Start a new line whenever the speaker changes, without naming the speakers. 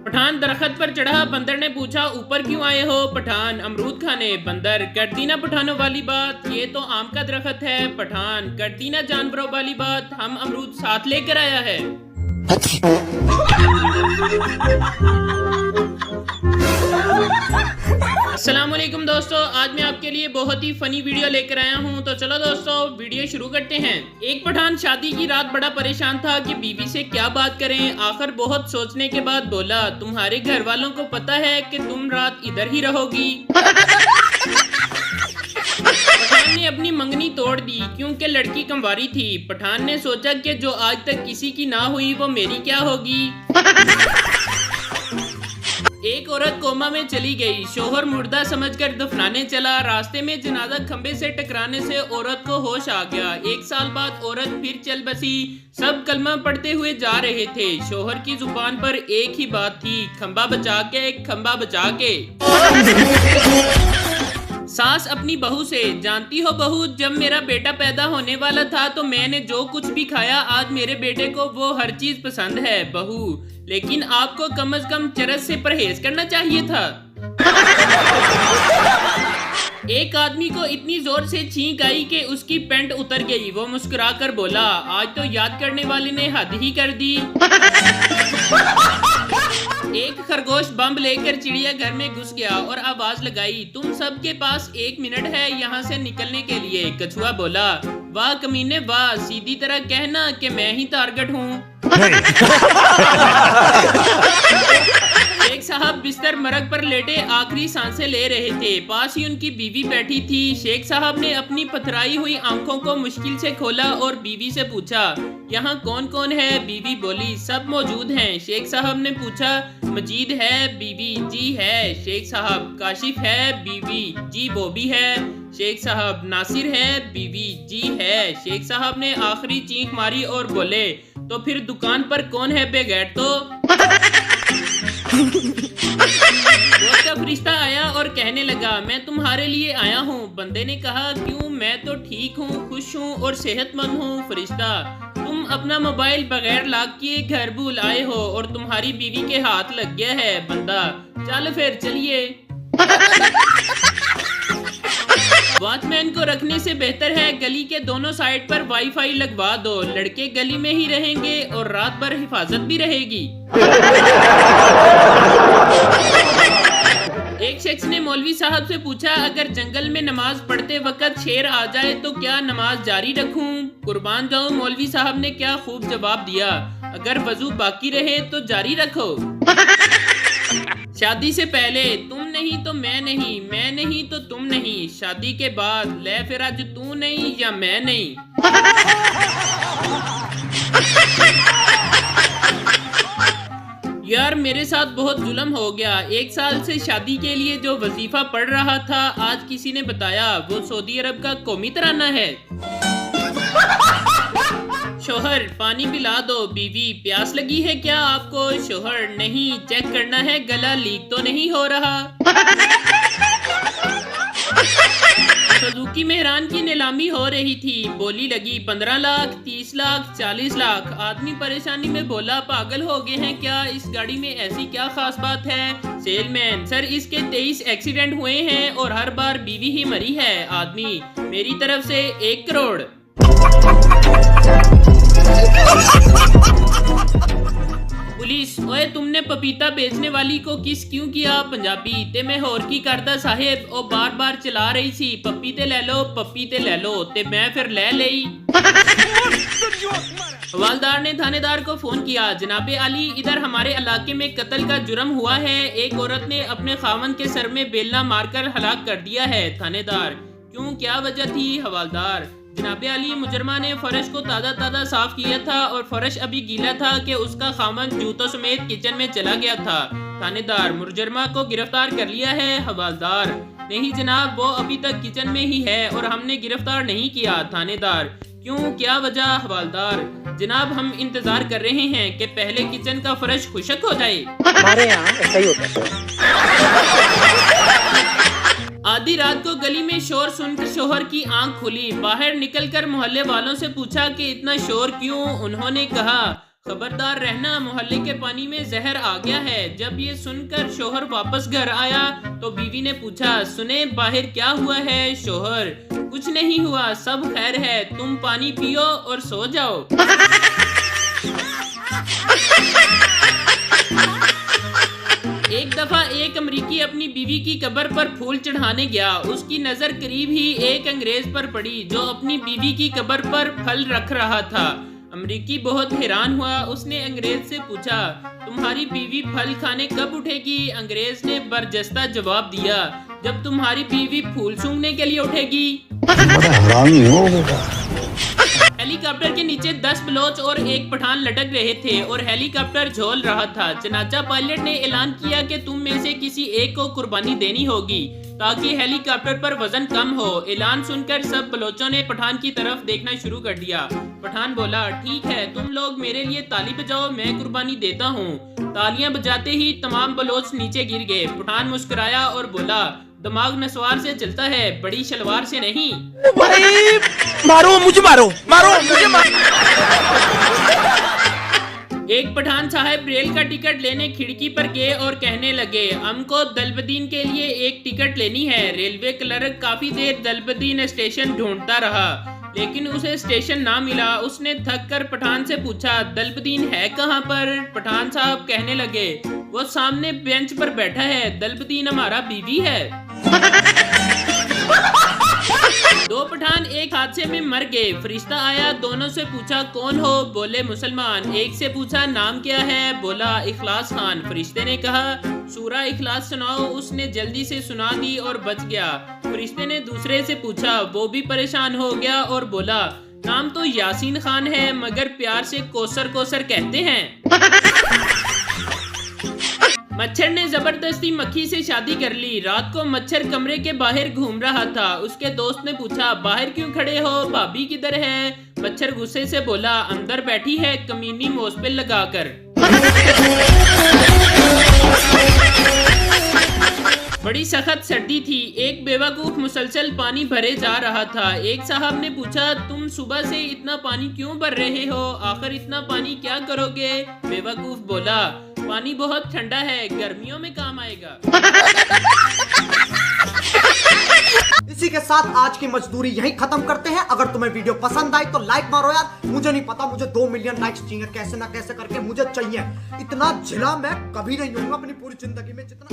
पठान दरख्त पर चढ़ा, बंदर ने पूछा ऊपर क्यों आए हो? पठान अमरूद खाने। बंदर कर दी ना पठानों वाली बात, ये तो आम का दरख्त है। पठान कर दी ना जानवरों वाली बात, हम अमरूद साथ लेकर आया है। अस्सलामुअलैकुम दोस्तों, आज मैं आपके लिए बहुत ही फनी वीडियो लेकर आया हूं। तो चलो दोस्तों वीडियो शुरू करते हैं। एक पठान शादी की रात बड़ा परेशान था कि बीवी से क्या बात करें। आखिर बहुत सोचने के बाद बोला, तुम्हारे घर वालों को पता है कि तुम रात इधर ही रहोगी। पठान ने अपनी मंगनी तोड़ दी क्योंकि लड़की कंवारी थी। पठान ने सोचा कि जो आज तक किसी की ना हुई वो मेरी क्या होगी। एक औरत कोमा में चली गई, शोहर मुर्दा समझकर दफनाने चला। रास्ते में जनाजा खंबे से टकराने से औरत को होश आ गया। 1 साल बाद औरत फिर चल बसी। सब कलमा पढ़ते हुए जा रहे थे। शोहर की जुबान पर एक ही बात थी, खंबा बचा के, खंबा बचा के। सास अपनी बहू से, जानती हो बहू, जब मेरा बेटा पैदा होने वाला था तो मैंने जो कुछ भी खाया, आज मेरे बेटे को वो हर चीज पसंद है। बहू, लेकिन आपको कम से कम चरस से परहेज करना चाहिए था। एक आदमी को इतनी जोर से छींक आई कि उसकी पैंट उतर गई। वो मुस्कुराकर बोला, आज तो याद करने वाले ने हद ही कर दी। एक खरगोश बम लेकर चिड़ियाघर में घुस गया और आवाज लगाई, तुम सबके पास 1 मिनट है यहाँ से निकलने के लिए। कछुआ बोला, वाह कमीने वाह, सीधी तरह कहना कि मैं ही टारगेट हूँ। शेख साहब बिस्तर मरग पर लेटे आखिरी सांसें ले रहे थे। पास ही उनकी बीवी बैठी थी। शेख साहब ने अपनी पथराई हुई आंखों को मुश्किल से खोला और बीवी से पूछा, यहाँ कौन कौन है? बीवी बोली, सब मौजूद हैं। शेख साहब ने पूछा, मजीद है? बीवी, जी है। शेख साहब, काशिफ है? बीवी, जी वो भी है। शेख साहब, नासिर है? बीवी, जी है। शेख साहब ने आखिरी चीख मारी और बोले, तो फिर दुकान पर कौन है बेगैर? तो रोज का फरिश्ता आया और कहने लगा, मैं तुम्हारे लिए आया हूँ। बंदे ने कहा, क्यों? मैं तो ठीक हूँ, खुश हूँ और सेहतमंद हूँ। फरिश्ता, तुम अपना मोबाइल बगैर लॉक किए घर भूल आए हो और तुम्हारी बीवी के हाथ लग गया है। बंदा, चल फिर चलिए। वॉचमैन को रखने से बेहतर है गली के दोनों साइड पर वाईफाई लगवा दो। लड़के गली में ही रहेंगे और रात भर हिफाजत भी रहेगी। एक शख्स ने मौलवी साहब से पूछा, अगर जंगल में नमाज पढ़ते वक्त शेर आ जाए तो क्या नमाज जारी रखूं? कुर्बान जाऊं, मौलवी साहब ने क्या खूब जवाब दिया, अगर वजू बाकी रहे तो जारी रखो। शादी से पहले तुम नहीं तो मैं नहीं, मैं नहीं तो तुम नहीं। शादी के बाद ले फिर आज तू नहीं या मैं नहीं। यार मेरे साथ बहुत जुल्म हो गया। 1 साल से शादी के लिए जो वजीफा पढ़ रहा था, आज किसी ने बताया वो सऊदी अरब का कौमी तराना है। शोहर, पानी पिला दो। बीवी, प्यास लगी है क्या आपको? शोहर, नहीं, चेक करना है गला लीक तो नहीं हो रहा। सुजुकी मेहरान की नीलामी हो रही थी। बोली लगी, 15 लाख, 30 लाख, 40 लाख। आदमी परेशानी में बोला, पागल हो गए हैं क्या? इस गाड़ी में ऐसी क्या खास बात है? सेलमैन, सर इसके 23 एक्सीडेंट हुए हैं और हर बार बीवी ही मरी है। आदमी, मेरी तरफ से 1 करोड़। पुलिस, ओए तुमने पपीता बेचने वाली को किस क्यों किया? पंजाबी, ते मैं होर की करदा साहेब, ओ बार बार चला रही सी, पपीते ले लो, पपीते ले लो, ते मैं फिर ले लई। हवालदार ने थानेदार को फोन किया, जनाबे अली इधर हमारे इलाके में कत्ल का जुर्म हुआ है। एक औरत ने अपने खावन के सर में बेलना मारकर हलाक कर दिया है। थानेदार, क्यों, क्या वजह थी? हवालदार, जनाबे अली मुजरमा ने फर्श को ताज़ा साफ किया था और फर्श अभी गीला था कि उसका खामन जूतों समेत किचन में चला गया था। थानेदार, मुजरमा को गिरफ्तार कर लिया है? हवालदार, नहीं जनाब, वो अभी तक किचन में ही है और हमने गिरफ्तार नहीं किया। थानेदार, क्यों, क्या वजह? हवालदार, जनाब हम इंतजार कर रहे हैं कि पहले किचन का फर्श खुशक हो जाए।
हमारे यहाँ ऐसा ही होता है।
आधी रात को गली में शोर सुनकर शोहर की आंख खुली। बाहर निकलकर मोहल्ले वालों से पूछा कि इतना शोर क्यों? उन्होंने कहा, खबरदार रहना, मोहल्ले के पानी में जहर आ गया है। जब ये सुनकर शोहर वापस घर आया तो बीवी ने पूछा, सुने बाहर क्या हुआ है? शोहर, कुछ नहीं हुआ, सब खैर है, तुम पानी पियो और सो जाओ। एक दफा एक अमरीकी अपनी बीवी की कब्र पर फूल चढ़ाने गया। उसकी नजर करीब ही एक अंग्रेज पर पड़ी जो अपनी बीवी की कब्र पर फल रख रहा था। अमरीकी बहुत हैरान हुआ। उसने अंग्रेज से पूछा, तुम्हारी बीवी फल खाने कब उठेगी? अंग्रेज ने बरजस्ता जवाब दिया, जब तुम्हारी बीवी फूल सूंघने के लिए उठेगी। हेलीकॉप्टर के नीचे 10 बलोच और एक पठान लटक रहे थे और हेलीकॉप्टर झोल रहा था। जनाजा पायलट ने ऐलान किया कि तुम में से किसी एक को कुर्बानी देनी होगी ताकि हेलीकॉप्टर पर वजन कम हो। ऐलान सुनकर सब बलोचों ने पठान की तरफ देखना शुरू कर दिया। पठान बोला, ठीक है, तुम लोग मेरे लिए ताली बजाओ, मैं कुर्बानी देता हूँ। तालियां बजाते ही तमाम बलोच नीचे गिर गए। पठान मुस्कुराया और बोला, दिमाग नसवार से चलता है, बड़ी शलवार से नहीं।
मारो मुझे, मारो मुझे,
एक पठान साहब रेल का टिकट लेने खिड़की पर गए और कहने लगे, हमको दलबदीन के लिए एक टिकट लेनी है। रेलवे क्लर्क काफी देर दलबदीन स्टेशन ढूंढता रहा लेकिन उसे स्टेशन ना मिला। उसने थक कर पठान से पूछा, दलबदीन है कहाँ पर? पठान साहब कहने लगे, वो सामने बेंच पर बैठा है, दलबदीन हमारा बीवी है। दो पठान एक हादसे में मर गए। फरिश्ता आया, दोनों से पूछा, कौन हो? बोले, मुसलमान। एक से पूछा, नाम क्या है? बोला, इखलास खान। फरिश्ते ने कहा, सूरा इखलास सुनाओ। उसने जल्दी से सुना दी और बच गया। फरिश्ते ने दूसरे से पूछा, वो भी परेशान हो गया और बोला, नाम तो यासीन खान है मगर प्यार से कोसर कोसर कहते हैं। मच्छर ने जबरदस्ती मक्खी से शादी कर ली। रात को मच्छर कमरे के बाहर घूम रहा था। उसके दोस्त ने पूछा, बाहर क्यों खड़े हो? भाभी किधर है? मच्छर गुस्से से बोला, अंदर बैठी है, कमीनी मोसपिल लगाकर। बड़ी सख्त सर्दी थी। एक बेवकूफ मुसलसल पानी भरे जा रहा था। एक साहब ने पूछा, तुम सुबह से इतना पानी क्यों भर रहे हो? आखिर इतना पानी क्या करोगे? बेवकूफ बोला, पानी बहुत ठंडा है, गर्मियों में काम आएगा।
इसी के साथ आज की मजदूरी यहीं खत्म करते हैं। अगर तुम्हें वीडियो पसंद आई तो लाइक मारो यार। मुझे नहीं पता, मुझे 2 मिलियन लाइक्स चाहिए, कैसे ना कैसे करके मुझे चाहिए। इतना झिला मैं कभी नहीं हूँ अपनी पूरी जिंदगी में जितना